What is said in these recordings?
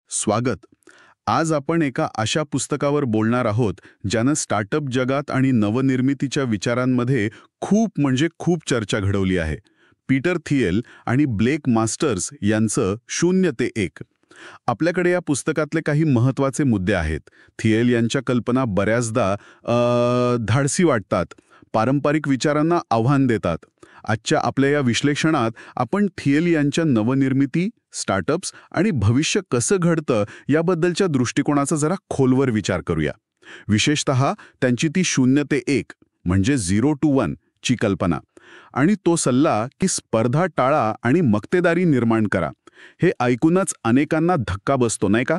स्वागत. आज आपण एका अशा पुस्तकावर बोलणार आहोत ज्यानं स्टार्टअप जगात आणि नवनिर्मितीच्या विचारांमध्ये खूप चर्चा घडवली आहे. पीटर थियल आणि ब्लेक मास्टर्स यांचं 0 ते 1. आपल्याकडे या पुस्तकातले काही महत्त्वाचे मुद्दे आहेत. थियल यांच्या कल्पना बऱ्याचदा धाडसी वाटतात, पारंपरिक विचारांना आव्हान देतात. आजच्या आपल्या या विश्लेषणात आपण थियल यांच्या नवनिर्मिती, स्टार्टअप्स आणि भविष्य कसं घडतं याबद्दलच्या दृष्टिकोनाचा जरा खोलवर विचार करूया. विशेषतः त्यांची ती 0 ते 1 म्हणजे 0 to 1 ची कल्पना आणि तो सल्ला की स्पर्धा टाळा आणि मक्तेदारी निर्माण करा. हे ऐकूनच अनेकांना धक्का बसतो, नाही का?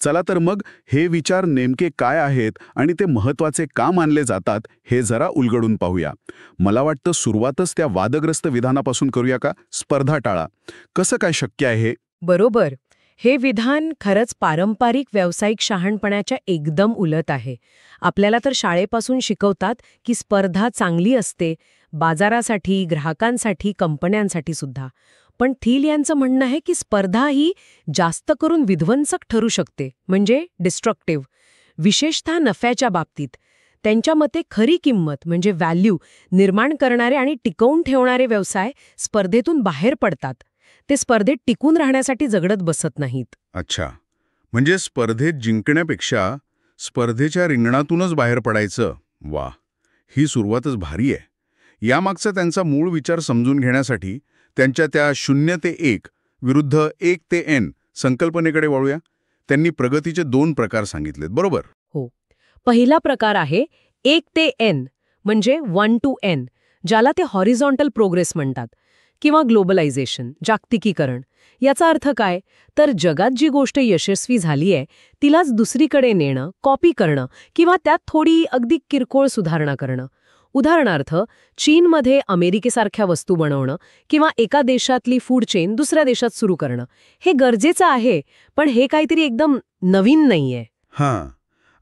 चला तर मग हे विचार नेमके काय आहेत आणि ते महत्त्वाचे का मानले जातात हे जरा उलगडून पाहूया. मला वाटतं सुरुवातच त्या वादग्रस्त विधानापासून करूया का? स्पर्धा टाळा. कसं काय शक्य आहे हे? बरोबर. हे विधान खरंच पारंपरिक व्यावसायिक शहाणपणाच्या एकदम उलट आहे. आपल्याला तर शाळेपासून शिकवतात की स्पर्धा चांगली असते, बाजारासाठी, ग्राहकांसाठी, कंपन्यांसाठी सुद्धा. पण थिल यांचं म्हणणं आहे की स्पर्धा ही जास्त करून विध्वंसक ठरू शकते, म्हणजे डिस्ट्रक्टिव्ह, विशेषतः नफ्याच्या बाबतीत. त्यांच्या मते खरी किंमत म्हणजे व्हॅल्यू निर्माण करणारे आणि टिकवून ठेवणारे व्यवसाय स्पर्धेतून बाहेर पडतात. ते स्पर्धेत टिकून राहण्यासाठी झगडत बसत नाहीत. अच्छा, म्हणजे स्पर्धेत जिंकण्यापेक्षा स्पर्धेच्या रिंगणातूनच बाहेर पडायचं. वा, ही सुरुवातच भारी आहे. यामागचा त्यांचा मूळ विचार समजून घेण्यासाठी त्यांच्या त्या 0 ते 1 विरुद्ध 1 ते N संकल्पनेकडे वळूया. त्यांनी प्रगतीचे 2 प्रकार सांगितलेत, बरोबर? हो. पहिला प्रकार आहे 1 ते N म्हणजे 1 to N, ज्याला ते हॉरिझॉन्टल प्रोग्रेस म्हणतात, किंवा ग्लोबलायझेशन, जागतिकीकरण. याचा अर्थ काय? तर जगात जी गोष्ट यशस्वी झाली आहे तिलाच दुसरीकडे नेणं, कॉपी करणं किंवा त्यात थोडी अगदी किरकोळ सुधारणा करणं. उदाहरणार्थ, चीनमध्ये अमेरिकेसारख्या वस्तू बनवणं किंवा एका देशातली फूड चेन दुसऱ्या देशात सुरू करणं हे गरजेचं आहे, पण हे काहीतरी एकदम नवीन नाहीये. हां.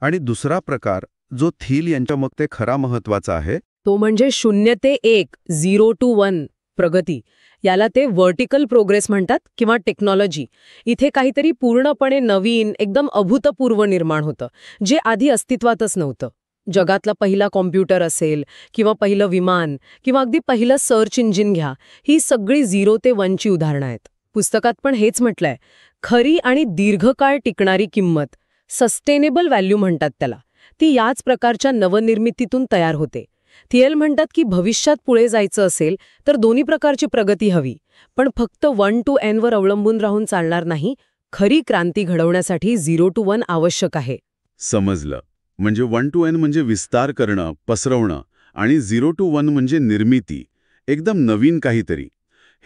आणि दुसरा प्रकार जो थिल यांच्या मग ते खरा महत्वाचा आहे तो म्हणजे 0 ते 1 0 to 1 प्रगती. याला ते व्हर्टिकल प्रोग्रेस म्हणतात किंवा टेक्नॉलॉजी. इथे काहीतरी पूर्णपणे नवीन, एकदम अभूतपूर्व निर्माण होतं, जे आधी अस्तित्वातच नव्हतं. जगातला पहिला कॉम्प्युटर असेल किंवा पहिलं विमान किंवा अगदी पहिलं सर्च इंजिन घ्या, ही सगळी 0 ते 1 ची उदाहरणं आहेत. पुस्तकात पण हेच म्हटलंय, खरी आणि दीर्घकाळ टिकणारी किंमत, सस्टेनेबल व्हॅल्यू म्हणतात त्याला, ती याच प्रकारच्या नवनिर्मितीतून तयार होते. थियल म्हणतात की भविष्यात पुढे जायचं असेल तर दोन्ही प्रकारची प्रगती हवी, पण फक्त 1 to N वर अवलंबून राहून चालणार नाही. खरी क्रांती घडवण्यासाठी 0 to 1 आवश्यक आहे. समजलं. म्हणजे 1 to N म्हणजे विस्तार करणं, पसरवणं, आणि 0 to 1 म्हणजे निर्मिती, एकदम नवीन काहीतरी.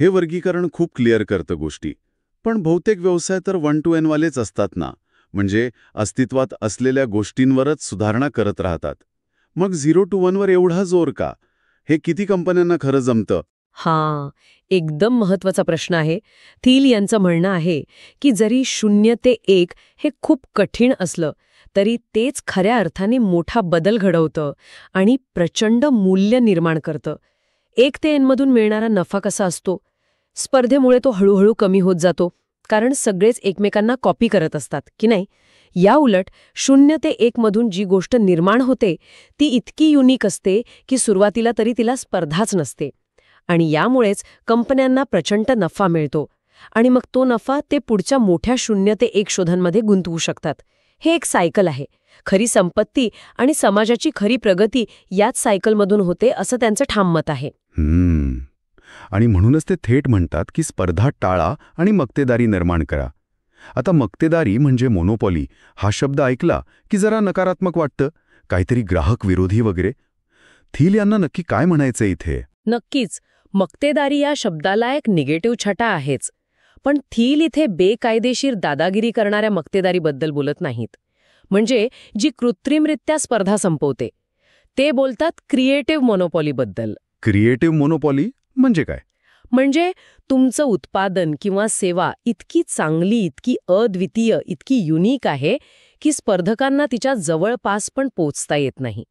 हे वर्गीकरण खूप क्लिअर करतं गोष्टी. पण बहुतेक व्यवसाय तर 1 to N वालेच असतात ना, म्हणजे अस्तित्वात असलेल्या गोष्टींवरच सुधारणा करत राहतात. मग 0 to 1 वर एवढा जोर का? हे किती कंपन्यांना खरं जमतं? हां, एकदम महत्वाचा प्रश्न आहे. थिल यांचं म्हणणं आहे की जरी 0 ते 1 हे खूप कठीण असलं तरी तेच खऱ्या अर्थाने मोठा बदल घडवतं आणि प्रचंड मूल्य निर्माण करतं. 1 ते N मधून मिळणारा नफा कसा असतो? स्पर्धेमुळे तो हळूहळू कमी होत जातो, कारण सगळेच एकमेकांना कॉपी करत असतात, की नाही? या उलट 0 ते 1 मधून जी गोष्ट निर्माण होते ती इतकी युनिक असते की सुरुवातीला तरी तिला स्पर्धाच नसते. आणि यामुळेच कंपन्यांना प्रचंड नफा मिळतो आणि मग तो नफा ते पुढच्या मोठ्या 0 ते 1 शोधांमध्ये गुंतवू शकतात. हे एक सायकल आहे. खरी संपत्ती आणि समाजाची खरी प्रगती याच सायकलमधून होते असं त्यांचं ठाम मत आहे. आणि म्हणूनच ते थेट म्हणतात की स्पर्धा टाळा आणि मक्तेदारी निर्माण करा. आता मक्तेदारी म्हणजे मोनोपॉली हा शब्द ऐकला की जरा नकारात्मक वाटतं, काहीतरी ग्राहक विरोधी वगैरे. थिल यांना नक्की काय म्हणायचं इथे? नक्कीच, मक्तेदारी या शब्दाला एक निगेटिव्ह छटा आहेच. पण थिल इथे बेकायदेशीर दादागिरी करणाऱ्या मक्तेदारीबद्दल बोलत नाहीत. म्हणजे जी कृत्रिमरित्या स्पर्धा संपवते. ते बोलतात क्रिएटिव्ह मोनोपॉलीबद्दल. क्रिएटिव्ह मोनोपॉली म्हणजे काय? म्हणजे तुमचं उत्पादन किंवा सेवा इतकी चांगली, इतकी अद्वितीय, इतकी युनिक आहे की स्पर्धकांना तिच्या जवळपास पण पोचता येत नाही.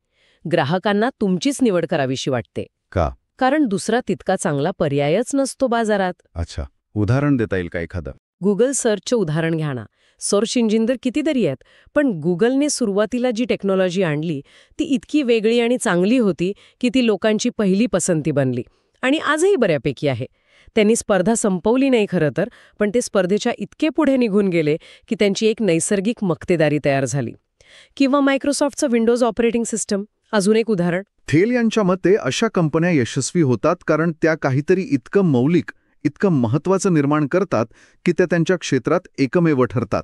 ग्राहकांना तुमचीच निवड करावीशी वाटते. का? कारण दुसरा तितका चांगला पर्यायच नसतो बाजारात. अच्छा, उदाहरण देता येईल का एखादं? गुगल सर्चचं उदाहरण घ्या ना. सर्च इंजिन तर कितीतरी आहेत, पण गुगलने सुरुवातीला जी टेक्नॉलॉजी आणली ती इतकी वेगळी आणि चांगली होती की ती लोकांची पहिली पसंती बनली आणि आजही बऱ्यापैकी आहे. त्यांनी स्पर्धा संपवली नाही खरं तर, पण ते स्पर्धेच्या इतके पुढे निघून गेले की त्यांची एक नैसर्गिक मक्तेदारी तयार झाली. किंवा मायक्रोसॉफ्टचं विंडोज ऑपरेटिंग सिस्टम, अजून एक उदाहरण. थेल यांच्या मते अशा कंपन्या यशस्वी होतात कारण त्या काहीतरी इतकं मौलिक, इतकं महत्त्वाचं निर्माण करतात की त्या त्यांच्या क्षेत्रात एकमेव ठरतात.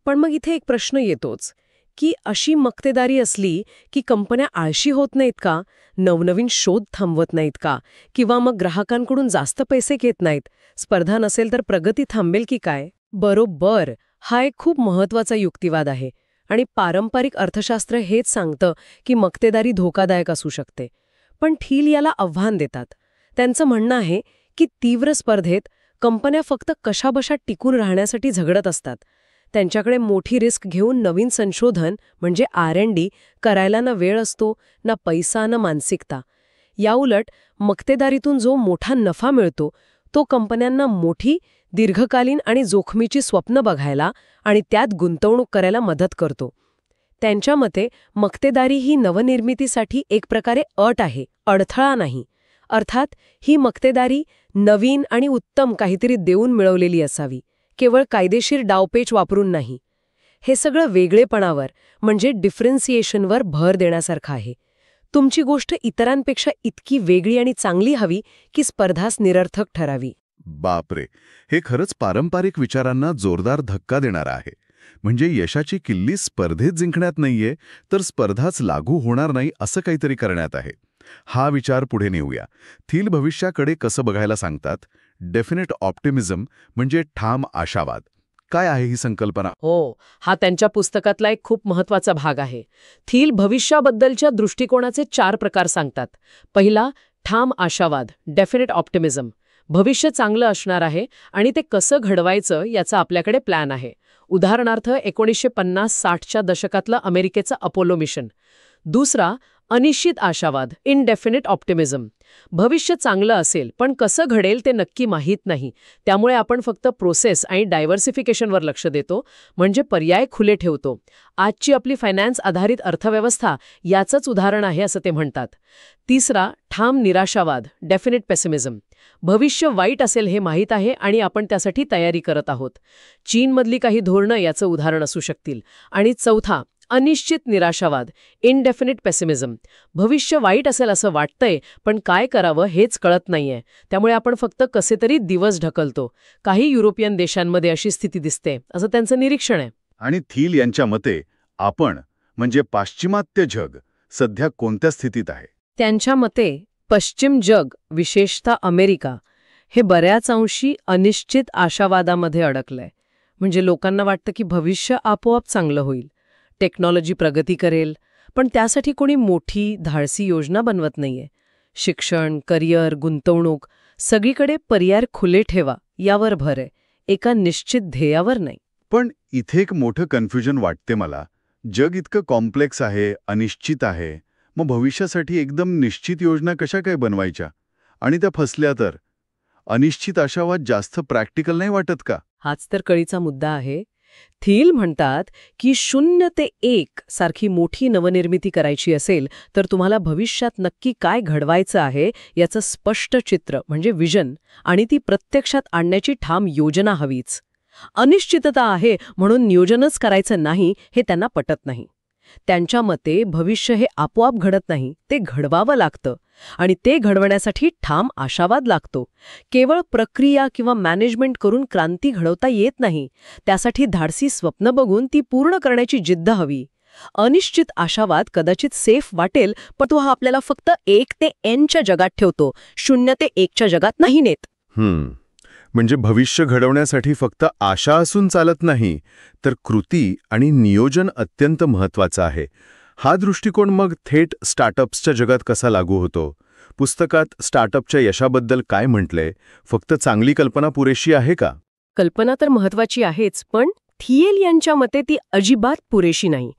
पण मग इथे एक प्रश्न येतोच की अशी मक्तेदारी असली की कंपन्या आळशी होत नाहीत का, नवनवीन शोध थांबवत नाहीत का, किंवा मग ग्राहकांकडून जास्त पैसे घेत नाहीत, स्पर्धा नसेल तर प्रगती थांबेल की काय? बरोबर, हा एक खूप महत्वाचा युक्तिवाद आहे आणि पारंपरिक अर्थशास्त्र हेच सांगतं की मक्तेदारी धोकादायक असू शकते. पण थील याला आव्हान देतात. त्यांचं म्हणणं आहे की तीव्र स्पर्धेत कंपन्या फक्त कशाबशा टिकून राहण्यासाठी झगडत असतात. त्यांच्याकडे मोठी रिस्क घेऊन नवीन संशोधन म्हणजे R&D करायला ना वेळ असतो, ना पैसा, ना मानसिकता. याउलट मक्तेदारीतून जो मोठा नफा मिळतो तो कंपन्यांना मोठी, दीर्घकालीन आणि जोखमीची स्वप्न बघायला आणि त्यात गुंतवणूक करायला मदत करतो. त्यांच्या मते मक्तेदारी ही नवनिर्मितीसाठी एक प्रकारे अट आहे, अडथळा नाही. अर्थात ही मक्तेदारी नवीन आणि उत्तम काहीतरी देऊन मिळवलेली असावी, केवळ कायदेशीर डावपेच वापरून नाही. हे सगळं वेगळेपणावर म्हणजे डिफरन्सिएशनवर भर देण्यासारखं आहे. तुमची गोष्ट इतरांपेक्षा इतकी वेगळी आणि चांगली हवी की स्पर्धाच निरर्थक ठरावी. बापरे, हे खरंच पारंपरिक विचारांना जोरदार धक्का देणारं आहे. म्हणजे यशाची किल्ली स्पर्धेत जिंकण्यात नाहीये, तर स्पर्धाच लागू होणार नाही असं काहीतरी करण्यात आहे. हा विचार पुढे नेऊया. थील भविष्याकडे कसं बघायला सांगतात? डेफिनेट ऑप्टिमिझम म्हणजे ठाम आशावाद. काय आहे ही संकल्पना? हो, हा त्यांच्या पुस्तकातला एक खूप महत्वाचा भाग आहे. थील भविष्याबद्दलच्या दृष्टिकोनाचे 4 प्रकार सांगतात. पहिला, ठाम आशावाद, डेफिनेट ऑप्टिमिझम. भविष्य चांगलं असणार आहे आणि ते कसं घडवायचं याचा आपल्याकडे प्लॅन आहे. उदाहरणार्थ 1950-60च्या दशकातलं अमेरिकेचं अपोलो मिशन. दुसरा, अनिश्चित आशावाद, इनडेफिनिट ऑप्टिमिझम. भविष्य चांगलं असेल पण कसं घडेल ते नक्की माहीत नाही, त्यामुळे आपण फक्त प्रोसेस आणि डायव्हर्सिफिकेशनवर लक्ष देतो, म्हणजे पर्याय खुले ठेवतो. आजची आपली फायनान्स आधारित अर्थव्यवस्था याचंच उदाहरण आहे असं ते म्हणतात. तिसरा, ठाम निराशावाद, डेफिनिट पेसिमिझम. भविष्य वाईट असेल हे माहीत आहे आणि आपण त्यासाठी तयारी करत आहोत. चीनमधली काही धोरणं याचं उदाहरण असू शकतील. आणि चौथा, अनिश्चित निराशावाद, इनडेफिनिट पेसिमिझम. भविष्य वाईट असेल असं वाटतंय पण काय करावं हेच कळत नाहीये, त्यामुळे आपण फक्त कसे तरी दिवस ढकलतो. काही युरोपियन देशांमध्ये अशी स्थिती दिसते असं त्यांचं निरीक्षण आहे. आणि थील यांच्या मते आपण म्हणजे पाश्चिमात्य जग सध्या कोणत्या स्थितीत आहे? त्यांच्या मते पश्चिम जग, विशेषतः अमेरिका, हे बऱ्याच अंशी अनिश्चित आशावादामध्ये अडकलंय. म्हणजे लोकांना वाटतं की भविष्य आपोआप चांगलं होईल, टेक्नॉलॉजी प्रगती करेल, पण त्यासाठी कोणी मोठी धाडसी योजना बनवत नाहीये. शिक्षण, करिअर, गुंतवणूक सगळीकडे पर्याय खुले ठेवा यावर भर आहे, एका निश्चित ध्येयावर नाही. पण इथे एक मोठं कन्फ्युजन वाटते मला. जग इतकं कॉम्प्लेक्स आहे, अनिश्चित आहे, मग भविष्यासाठी एकदम निश्चित योजना कशा काय बनवायच्या? आणि त्या फसल्या तर? अनिश्चित आशावाद जास्त प्रॅक्टिकल नाही वाटत का? हाच तर कळीचा मुद्दा आहे. थील म्हणतात की 0 ते 1 सारखी मोठी नवनिर्मिती करायची असेल तर तुम्हाला भविष्यात नक्की काय घडवायचं आहे याचं स्पष्ट चित्र म्हणजे विजन आणि ती प्रत्यक्षात आणण्याची ठाम योजना हवीच. अनिश्चितता आहे म्हणून नियोजनच करायचं नाही हे त्यांना पटत नाही. त्यांच्या मते भविष्य हे आपोआप घडत नाही, ते घडवावं लागतं आणि ते घडवण्यासाठी ठाम आशावाद लागतो. केवळ प्रक्रिया किंवा मॅनेजमेंट करून क्रांती घडवता येत नाही, त्यासाठी धाडसी स्वप्न बघून ती पूर्ण करण्याची जिद्द हवी. अनिश्चित आशावाद कदाचित सेफ वाटेल, पण तो हा आपल्याला फक्त 1 ते Nच्या जगात ठेवतो, 0 ते 1च्या जगात नाही नेत. म्हणजे भविष्य घडवण्यासाठी फक्त आशा असून चालत नाही, तर कृती आणि नियोजन अत्यंत महत्त्वाचं आहे. हा दृष्टिकोन मग थेट स्टार्टअप्सच्या जगात कसा लागू होतो? पुस्तकात स्टार्टअपच्या यशाबद्दल काय म्हटलंय? फक्त चांगली कल्पना पुरेशी आहे का? कल्पना तर महत्वाची आहेच, पण थियल यांच्या मते ती अजिबात पुरेशी नाही.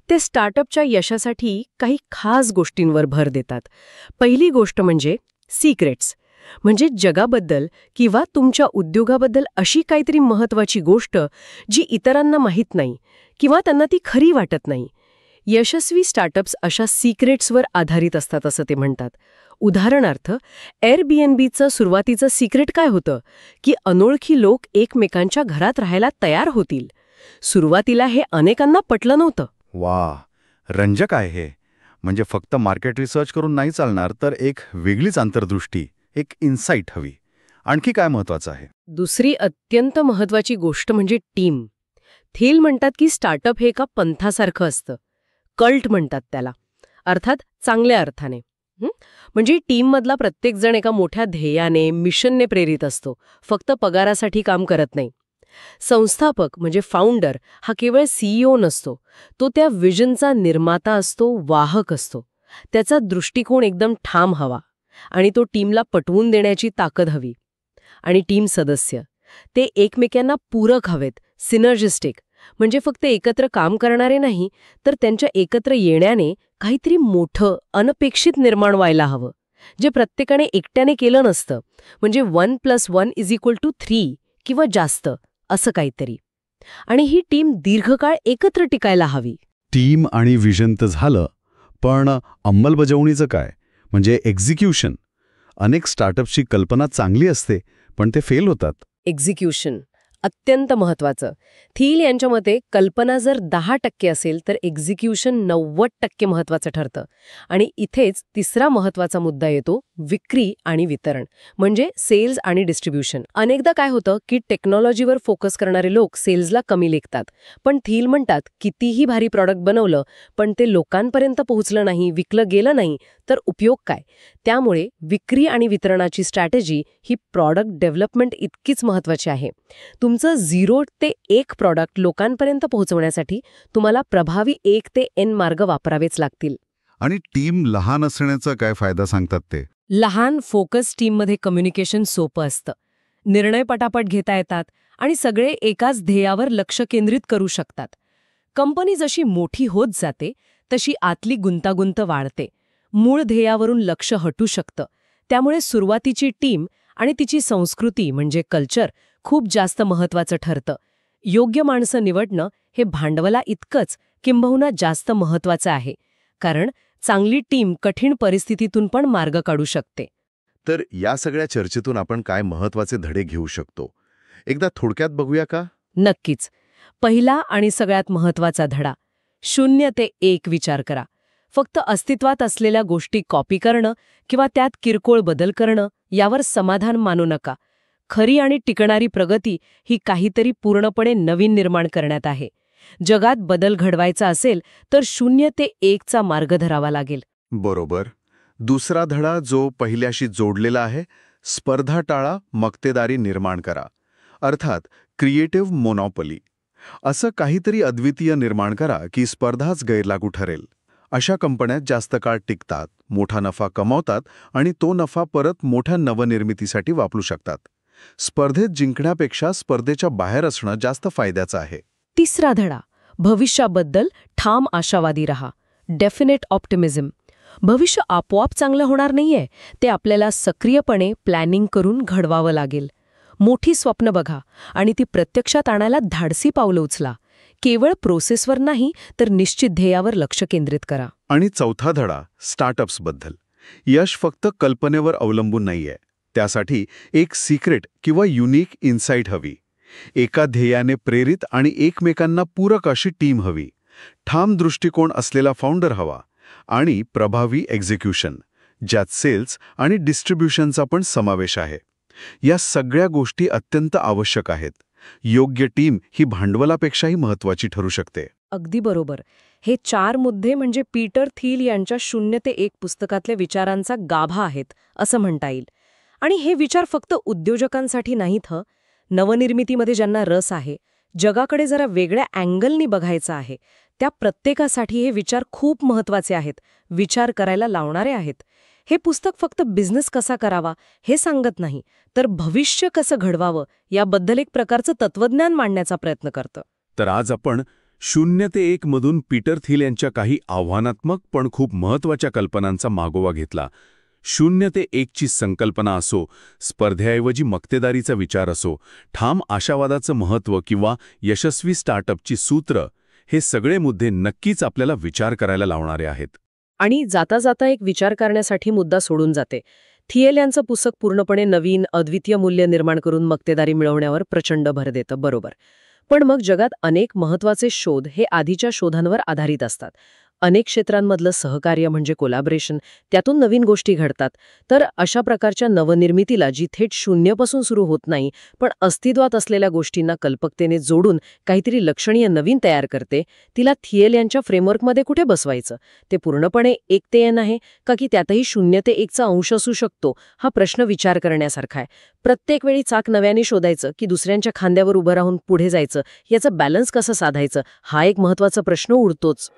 ते स्टार्टअपच्या यशासाठी काही खास गोष्टींवर भर देतात. पहिली गोष्ट म्हणजे सिक्रेट्स. म्हणजे जगाबद्दल किंवा तुमच्या उद्योगाबद्दल अशी काहीतरी महत्वाची गोष्ट जी इतरांना माहीत नाही किंवा त्यांना ती खरी वाटत नाही. यशस्वी स्टार्टअप्स अशा सिक्रेट्सवर आधारित असतात असं ते म्हणतात. उदाहरणार्थ, एअरबीएनबीचं सुरुवातीचं सिक्रेट काय होतं की अनोळखी लोक एकमेकांच्या घरात राहायला तयार होतील. सुरुवातीला हे अनेकांना पटलं नव्हतं. वा, रंजक आहे हे. म्हणजे फक्त मार्केट रिसर्च करून नाही चालणार, तर एक वेगळीच अंतर्दृष्टी, एक इन्साईट हवी. आणखी काय महत्वाचं आहे? दुसरी अत्यंत महत्वाची गोष्ट म्हणजे टीम. थिल म्हणतात की स्टार्टअप हे एका पंथासारखं असतं. कल्ट म्हणतात त्याला, अर्थात चांगल्या अर्थाने. म्हणजे टीममधला प्रत्येकजण एका मोठ्या ध्येयाने, मिशनने प्रेरित असतो, फक्त पगारासाठी काम करत नाही. संस्थापक म्हणजे फाउंडर हा केवळ सीईओ नसतो, तो त्या विजनचा निर्माता असतो, वाहक असतो. त्याचा दृष्टिकोन एकदम ठाम हवा आणि तो टीमला पटवून देण्याची ताकद हवी. आणि टीम सदस्य ते एकमेकांना पूरक हवेत, सिनर्जिस्टिक, म्हणजे फक्त एकत्र काम करणारे नाही, तर त्यांच्या एकत्र येण्याने काहीतरी मोठं, अनपेक्षित निर्माण व्हायला हवं, जे प्रत्येकाने एकट्याने केलं नसतं. म्हणजे 1+1=3 किंवा जास्त असं काहीतरी. आणि ही टीम दीर्घकाळ एकत्र टिकायला हवी. टीम आणि विजन तर झालं, पण अंमलबजावणीचं काय? म्हणजे एक्झिक्युशन. अनेक स्टार्टअप्सची कल्पना चांगली असते, पण ते फेल होतात. एक्झिक्युशन अत्यंत महत्वाचं. थिल यांच्या मते कल्पना जर 10% असेल तर एक्झिक्युशन 90% महत्वाचं ठरतं. आणि इथेच तिसरा महत्वाचा मुद्दा येतो, विक्री आणि वितरण, म्हणजे सेल्स आणि डिस्ट्रीब्युशन. अनेकदा काय होतं की टेक्नॉलॉजीवर फोकस करणारे लोक सेल्सला कमी लेखतात, पण थिल म्हणतात कितीही भारी प्रॉडक्ट बनवलं पण ते लोकांपर्यंत पोहोचलं नाही, विकलं गेलं नाही, तर उपयोग काय? त्यामुळे विक्री आणि वितरणाची स्ट्रॅटेजी ही प्रॉडक्ट डेव्हलपमेंट इतकीच महत्वाची आहे. तुमचं 0 ते 1 प्रॉडक्ट लोकांपर्यंत पोहोचवण्यासाठी तुम्हाला प्रभावी 1 ते N मार्ग वापरावेच लागतील. आणि टीम लहान असण्याचा काय फायदा सांगतात ते? लहान फोकस टीममध्ये कम्युनिकेशन सोपं असतं, निर्णय पटापट घेता येतात आणि सगळे एकाच ध्येयावर लक्ष केंद्रित करू शकतात. कंपनी जशी मोठी होत जाते तशी आतली गुंतागुंत वाढते, मूळ ध्येयावरून लक्ष हटू शकतं. त्यामुळे सुरुवातीची टीम आणि तिची संस्कृती म्हणजे कल्चर खूप जास्त महत्वाचं ठरतं. योग्य माणसं निवडणं हे भांडवला इतकंच किंबहुना जास्त महत्वाचं आहे, कारण चांगली टीम कठीण परिस्थितीतून पण मार्ग काढू शकते. तर या सगळ्या चर्चेतून आपण काय महत्वाचे धडे घेऊ शकतो, एकदा थोडक्यात बघूया का? नक्कीच. पहिला आणि सगळ्यात महत्वाचा धडा, 0 ते 1 विचार करा. फक्त अस्तित्वात असलेल्या गोष्टी कॉपी करणं किंवा त्यात किरकोळ बदल करणं यावर समाधान मानू नका. खरी आणि टिकणारी प्रगती ही काहीतरी पूर्णपणे नवीन निर्माण करण्यात आहे. जगात बदल घडवायचा असेल तर 0 ते 1चा मार्ग धरावा लागेल. बरोबर. दुसरा धडा जो पहिल्याशी जोडलेला आहे, स्पर्धा टाळा, मक्तेदारी निर्माण करा. अर्थात क्रिएटिव्ह मोनोपॉली. असं काहीतरी अद्वितीय निर्माण करा की स्पर्धाच गैरलागू ठरेल. अशा कंपन्या जास्त काळ टिकतात, मोठा नफा कमावतात आणि तो नफा परत मोठ्या नवनिर्मितीसाठी वापरू शकतात. स्पर्धेत जिंकण्यापेक्षा स्पर्धेच्या बाहेर असणं जास्त फायद्याचं आहे. तिसरा धडा, भविष्याबद्दल ठाम आशावादी रहा. Definite optimism. भविष्य आपोआप चांगलं होणार नाहीये, ते आपल्याला सक्रियपणे प्लॅनिंग करून घडवावं लागेल. मोठी स्वप्न बघा आणि ती प्रत्यक्षात आणायला धाडसी पावलं उचला. केवळ प्रोसेसवर नाही तर निश्चित ध्येयावर लक्ष केंद्रित करा. आणि चौथा धडा, स्टार्टअप्सबद्दल. यश फक्त कल्पनेवर अवलंबून नाहीये. त्यासाठी एक सिक्रेट किंवा युनिक इन्साईट हवी. एका ध्येयाने प्रेरित आणि एकमेकांना पूरक अशी टीम हवी. ठाम दृष्टिकोन असलेला फाउंडर हवा आणि प्रभावी एक्झिक्युशन, ज्यात सेल्स आणि डिस्ट्रीब्युशनचा पण समावेश आहे. या सगळ्या गोष्टी अत्यंत आवश्यक आहेत. योग्य टीम ही भांडवलापेक्षाही महत्वाची ठरू शकते. अगदी बरोबर. हे 4 मुद्दे म्हणजे पीटर थिल यांच्या 0 ते 1 पुस्तकातल्या विचारांचा गाभा आहेत असं म्हणता येईल. आणि हे विचार फक्त उद्योजकांसाठी नाहीत हं. नवनिर्मितीमध्ये ज्यांना रस आहे, जगाकडे जरा वेगळ्या अँगलनी बघायचं आहे, त्या प्रत्येकासाठी हे विचार खूप महत्वाचे आहेत, विचार करायला लावणारे आहेत. हे पुस्तक फक्त बिझनेस कसा करावा हे सांगत नाही, तर भविष्य कसं घडवावं याबद्दल एक प्रकारचं तत्वज्ञान मांडण्याचा प्रयत्न करतं. तर आज आपण 0 ते 1 मधून पीटर थिल यांच्या काही आव्हानात्मक पण खूप महत्वाच्या कल्पनांचा मागोवा घेतला. 0 ते 1 ची संकल्पना असो, स्पर्धेऐवजी मक्तेदारीचा विचार असो, ठाम आशावादाचं महत्त्व किंवा यशस्वी स्टार्टअपची सूत्र, हे सगळे मुद्दे नक्कीच आपल्याला विचार करायला लावणारे आहेत. आणि जाता जाता एक विचार करण्यासाठी मुद्दा सोडून जाते. थिएल यांचं पुस्तक पूर्णपणे नवीन, अद्वितीय मूल्य निर्माण करून मक्तेदारी मिळवण्यावर प्रचंड भर देतं, बरोबर. पण मग जगात अनेक महत्त्वाचे शोध हे आधीच्या शोधांवर आधारित असतात. अनेक क्षेत्रांमधलं सहकार्य म्हणजे कोलॅबरेशन, त्यातून नवीन गोष्टी घडतात. तर अशा प्रकारच्या नवनिर्मितीला जी थेट शून्यापासून सुरू होत नाही, पण अस्तित्वात असलेल्या गोष्टींना कल्पकतेने जोडून काहीतरी लक्षणीय नवीन तयार करते, तिला थिएल यांच्या फ्रेमवर्कमध्ये कुठे बसवायचं? ते पूर्णपणे एकतेयन आहे का, की त्यातही 0 ते 1चा अंश असू शकतो? हा प्रश्न विचार करण्यासारखा आहे. प्रत्येक वेळी चाक नव्याने शोधायचं की दुसऱ्यांच्या खांद्यावर उभं राहून पुढे जायचं, याचं बॅलन्स कसं साधायचं, हा एक महत्त्वाचा प्रश्न उरतोच.